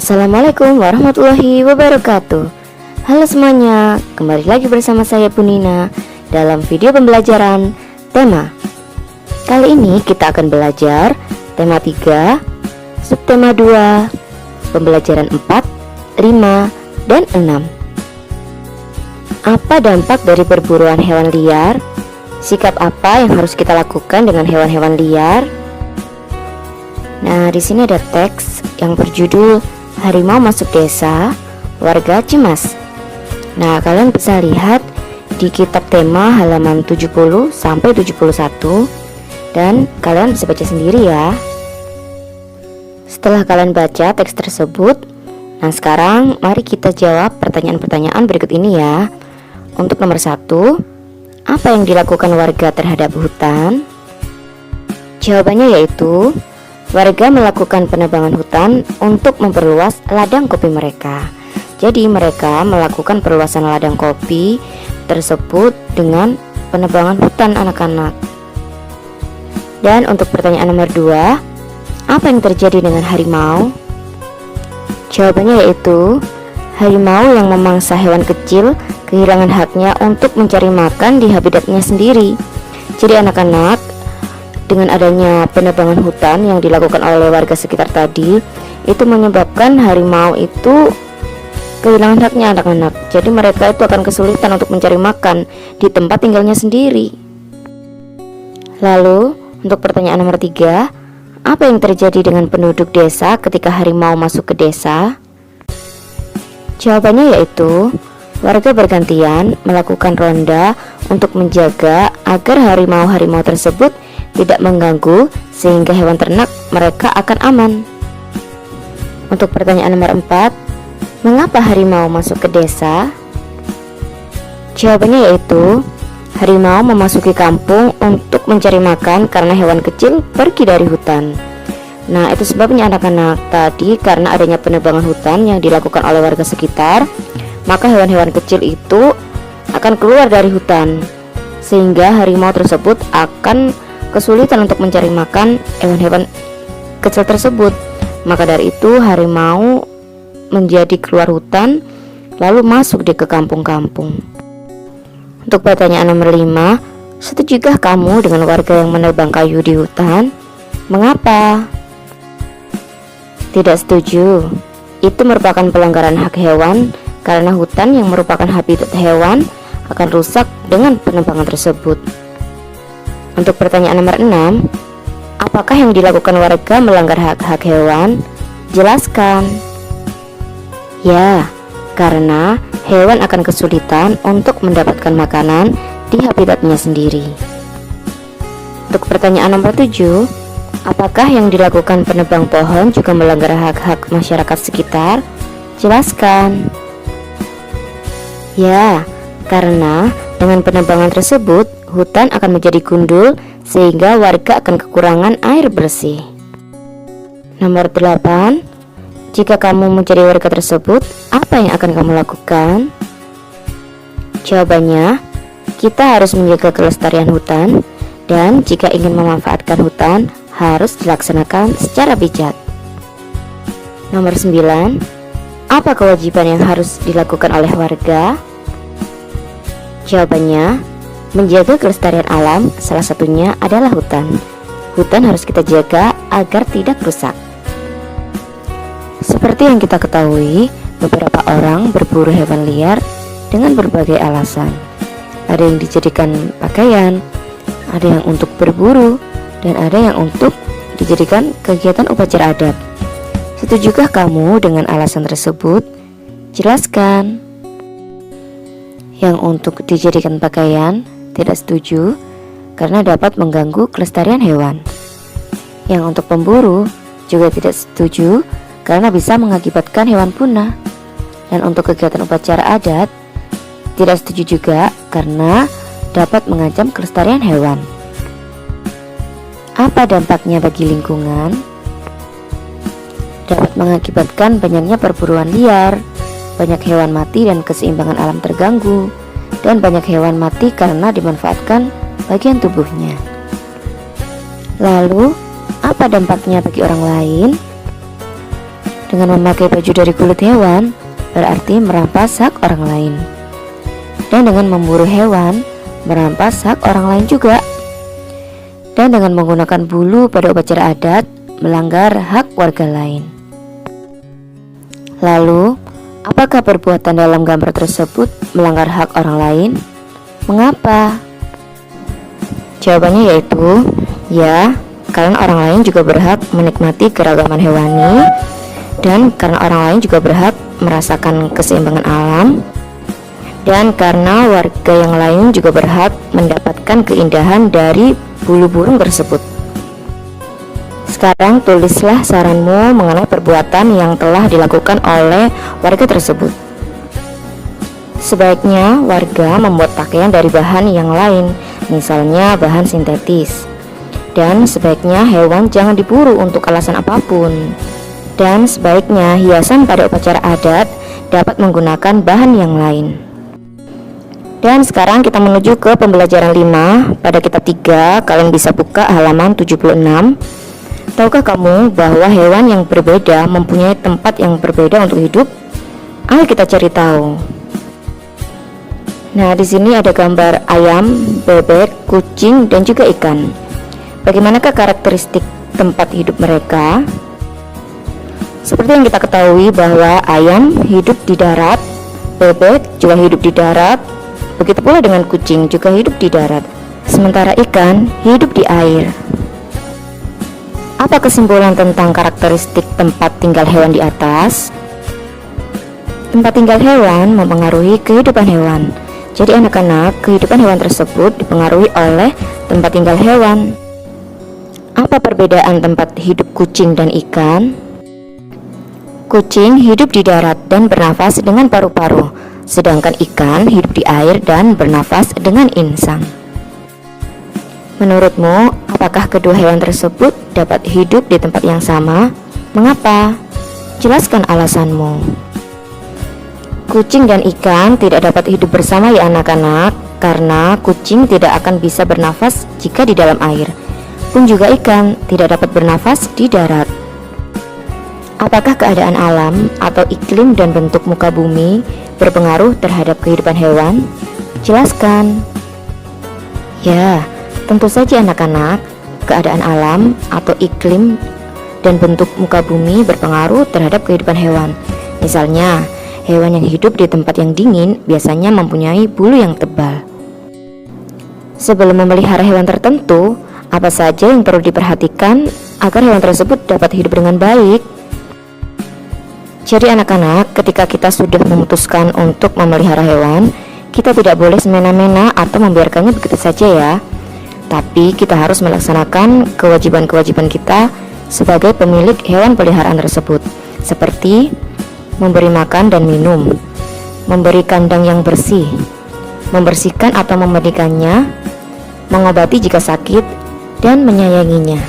Assalamualaikum warahmatullahi wabarakatuh. Halo semuanya, kembali lagi bersama saya Bu Nina dalam video pembelajaran tema. Kali ini kita akan belajar tema 3, subtema 2, pembelajaran 4, 5, dan 6. Apa dampak dari perburuan hewan liar? Sikap apa yang harus kita lakukan dengan hewan-hewan liar? Nah, di sini ada teks yang berjudul Harimau Masuk Desa, Warga Cemas. Nah, kalian bisa lihat di kitab tema halaman 70 sampai 71 dan kalian bisa baca sendiri ya. Setelah kalian baca teks tersebut, nah sekarang mari kita jawab pertanyaan-pertanyaan berikut ini ya. Untuk nomor 1, apa yang dilakukan warga terhadap hutan? Jawabannya yaitu warga melakukan penebangan hutan untuk memperluas ladang kopi mereka. Jadi mereka melakukan perluasan ladang kopi tersebut dengan penebangan hutan anak-anak. Dan untuk pertanyaan nomor 2, apa yang terjadi dengan harimau? Jawabannya yaitu harimau yang memangsa hewan kecil kehilangan haknya untuk mencari makan di habitatnya sendiri. Jadi anak-anak, dengan adanya penebangan hutan yang dilakukan oleh warga sekitar tadi, itu menyebabkan harimau itu kehilangan haknya anak-anak. Jadi mereka itu akan kesulitan untuk mencari makan di tempat tinggalnya sendiri. Lalu untuk pertanyaan nomor 3, apa yang terjadi dengan penduduk desa ketika harimau masuk ke desa? Jawabannya yaitu warga bergantian melakukan ronda untuk menjaga agar harimau-harimau tersebut tidak mengganggu sehingga hewan ternak mereka akan aman. Untuk pertanyaan nomor 4, mengapa harimau masuk ke desa? Jawabannya yaitu harimau memasuki kampung untuk mencari makan karena hewan kecil pergi dari hutan. Nah, itu sebabnya anak-anak tadi, karena adanya penebangan hutan yang dilakukan oleh warga sekitar, maka hewan-hewan kecil itu akan keluar dari hutan sehingga harimau tersebut akan kesulitan untuk mencari makan hewan-hewan kecil tersebut. Maka dari itu harimau menjadi keluar hutan lalu masuk ke kampung-kampung. Untuk pertanyaan nomor 5, setujukah kamu dengan warga yang menebang kayu di hutan? Mengapa? Tidak setuju. Itu merupakan pelanggaran hak hewan karena hutan yang merupakan habitat hewan akan rusak dengan penebangan tersebut. Untuk pertanyaan nomor 6, apakah yang dilakukan warga melanggar hak-hak hewan? Jelaskan. Ya, karena hewan akan kesulitan untuk mendapatkan makanan di habitatnya sendiri. Untuk pertanyaan nomor 7, apakah yang dilakukan penebang pohon juga melanggar hak-hak masyarakat sekitar? Jelaskan. Ya, karena dengan penebangan tersebut hutan akan menjadi gundul sehingga warga akan kekurangan air bersih. Nomor 8, jika kamu menjadi warga tersebut, apa yang akan kamu lakukan? Jawabannya, kita harus menjaga kelestarian hutan, dan jika ingin memanfaatkan hutan harus dilaksanakan secara bijak. Nomor 9, apa kewajiban yang harus dilakukan oleh warga? Jawabannya, menjaga kelestarian alam, salah satunya adalah hutan. Hutan harus kita jaga agar tidak rusak. Seperti yang kita ketahui, beberapa orang berburu hewan liar dengan berbagai alasan. Ada yang dijadikan pakaian, ada yang untuk berburu, dan ada yang untuk dijadikan kegiatan upacara adat. Setujukah kamu dengan alasan tersebut? Jelaskan. Yang untuk dijadikan pakaian tidak setuju karena dapat mengganggu kelestarian hewan. Yang untuk pemburu juga tidak setuju karena bisa mengakibatkan hewan punah. Dan untuk kegiatan upacara adat tidak setuju juga karena dapat mengancam kelestarian hewan. Apa dampaknya bagi lingkungan? Dapat mengakibatkan banyaknya perburuan liar, banyak hewan mati dan keseimbangan alam terganggu, dan banyak hewan mati karena dimanfaatkan bagian tubuhnya. Lalu, apa dampaknya bagi orang lain? Dengan memakai baju dari kulit hewan, berarti merampas hak orang lain. Dan dengan memburu hewan, merampas hak orang lain juga. Dan dengan menggunakan bulu pada upacara adat, melanggar hak warga lain. Lalu, apakah perbuatan dalam gambar tersebut melanggar hak orang lain? Mengapa? Jawabannya yaitu, ya, karena orang lain juga berhak menikmati keragaman hewani, dan karena orang lain juga berhak merasakan keseimbangan alam, dan karena warga yang lain juga berhak mendapatkan keindahan dari bulu burung tersebut. Sekarang tulislah saranmu mengenai perbuatan yang telah dilakukan oleh warga tersebut. Sebaiknya warga membuat pakaian dari bahan yang lain, misalnya bahan sintetis. Dan sebaiknya hewan jangan diburu untuk alasan apapun. Dan sebaiknya hiasan pada upacara adat dapat menggunakan bahan yang lain. Dan sekarang kita menuju ke pembelajaran 5 pada kitab 3. Kalian bisa buka halaman 76. Tahukah kamu bahwa hewan yang berbeda mempunyai tempat yang berbeda untuk hidup? Ayo kita cari tahu. Nah, di sini ada gambar ayam, bebek, kucing, dan juga ikan. Bagaimanakah karakteristik tempat hidup mereka? Seperti yang kita ketahui bahwa ayam hidup di darat, bebek juga hidup di darat, begitu pula dengan kucing juga hidup di darat, sementara ikan hidup di air. Apa kesimpulan tentang karakteristik tempat tinggal hewan di atas? Tempat tinggal hewan mempengaruhi kehidupan hewan. Jadi anak-anak, kehidupan hewan tersebut dipengaruhi oleh tempat tinggal hewan. Apa perbedaan tempat hidup kucing dan ikan? Kucing hidup di darat dan bernafas dengan paru-paru, sedangkan ikan hidup di air dan bernafas dengan insang. Menurutmu, apakah kedua hewan tersebut dapat hidup di tempat yang sama? Mengapa? Jelaskan alasanmu. Kucing dan ikan tidak dapat hidup bersama ya anak-anak, karena kucing tidak akan bisa bernafas jika di dalam air. Pun juga ikan tidak dapat bernafas di darat. Apakah keadaan alam atau iklim dan bentuk muka bumi berpengaruh terhadap kehidupan hewan? Jelaskan. Ya, tentu saja anak-anak, keadaan alam atau iklim dan bentuk muka bumi berpengaruh terhadap kehidupan hewan. Misalnya, hewan yang hidup di tempat yang dingin biasanya mempunyai bulu yang tebal. Sebelum memelihara hewan tertentu, apa saja yang perlu diperhatikan agar hewan tersebut dapat hidup dengan baik? Jadi anak-anak, ketika kita sudah memutuskan untuk memelihara hewan, kita tidak boleh semena-mena atau membiarkannya begitu saja ya. Tapi kita harus melaksanakan kewajiban-kewajiban kita sebagai pemilik hewan peliharaan tersebut, seperti memberi makan dan minum, memberi kandang yang bersih, membersihkan atau memandikannya, mengobati jika sakit, dan menyayanginya.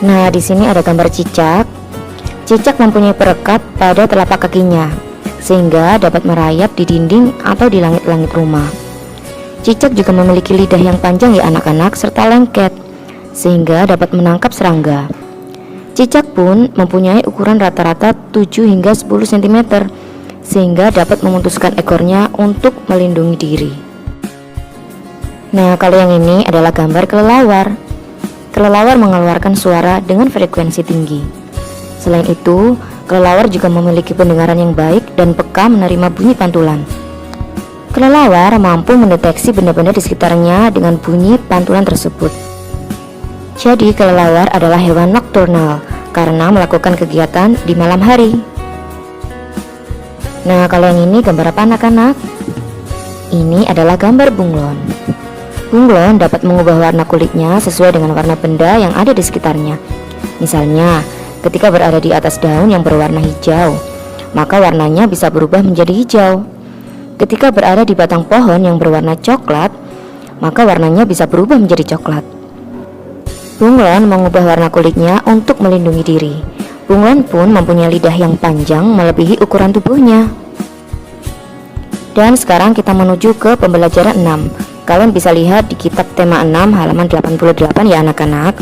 Nah, di sini ada gambar cicak. Cicak mempunyai perekat pada telapak kakinya, sehingga dapat merayap di dinding atau di langit-langit rumah. Cicak juga memiliki lidah yang panjang ya anak-anak, serta lengket, sehingga dapat menangkap serangga. Cicak pun mempunyai ukuran rata-rata 7 hingga 10 cm, sehingga dapat memutuskan ekornya untuk melindungi diri. Nah, kalau yang ini adalah gambar kelelawar. Kelelawar mengeluarkan suara dengan frekuensi tinggi. Selain itu, kelelawar juga memiliki pendengaran yang baik dan peka menerima bunyi pantulan. Kelelawar mampu mendeteksi benda-benda di sekitarnya dengan bunyi pantulan tersebut. Jadi, kelelawar adalah hewan nokturnal karena melakukan kegiatan di malam hari. Nah, kalau yang ini gambar apa anak-anak? Ini adalah gambar bunglon. Bunglon dapat mengubah warna kulitnya sesuai dengan warna benda yang ada di sekitarnya. Misalnya, ketika berada di atas daun yang berwarna hijau, maka warnanya bisa berubah menjadi hijau. Ketika berada di batang pohon yang berwarna coklat, maka warnanya bisa berubah menjadi coklat. Bunglon mengubah warna kulitnya untuk melindungi diri. Bunglon pun mempunyai lidah yang panjang melebihi ukuran tubuhnya. Dan sekarang kita menuju ke pembelajaran 6. Kalian bisa lihat di kitab tema 6 halaman 88 ya anak-anak.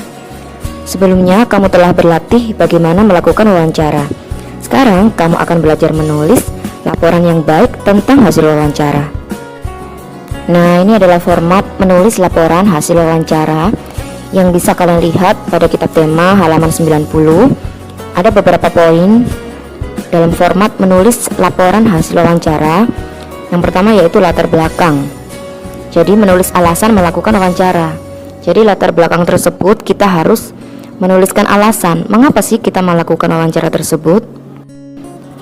Sebelumnya kamu telah berlatih bagaimana melakukan wawancara. Sekarang kamu akan belajar menulis laporan yang baik tentang hasil wawancara. Nah, ini adalah format menulis laporan hasil wawancara yang bisa kalian lihat pada kitab tema halaman 90. Ada beberapa poin dalam format menulis laporan hasil wawancara. Yang pertama yaitu latar belakang. Jadi menulis alasan melakukan wawancara. Jadi latar belakang tersebut kita harus menuliskan alasan mengapa sih kita melakukan wawancara tersebut.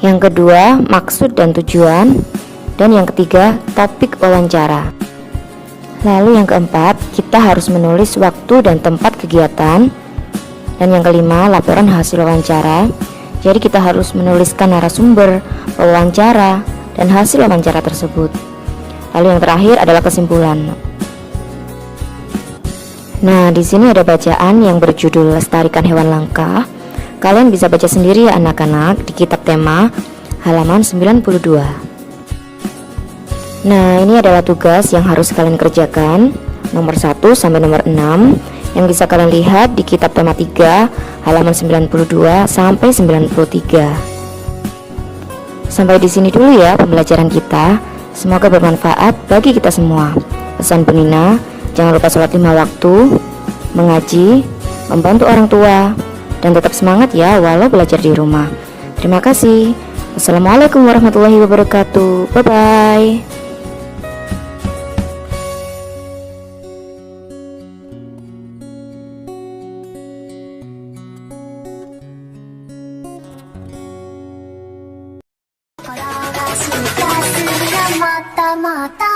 Yang kedua, maksud dan tujuan. Dan yang ketiga, topik wawancara. Lalu yang keempat, kita harus menulis waktu dan tempat kegiatan. Dan yang kelima, laporan hasil wawancara. Jadi kita harus menuliskan narasumber, wawancara, dan hasil wawancara tersebut. Lalu yang terakhir adalah kesimpulan. Nah, di sini ada bacaan yang berjudul Lestarikan Hewan Langka. Kalian bisa baca sendiri ya anak-anak di kitab tema halaman 92. Nah, ini adalah tugas yang harus kalian kerjakan, nomor 1 sampai nomor 6, yang bisa kalian lihat di kitab tema 3 halaman 92 sampai 93. Sampai di sini dulu ya pembelajaran kita. Semoga bermanfaat bagi kita semua. Pesan Bu Nina, jangan lupa sholat 5 waktu, mengaji, membantu orang tua, dan tetap semangat ya walau belajar di rumah. Terima kasih. Assalamualaikum warahmatullahi wabarakatuh. Bye-bye. Suka suka mata-mata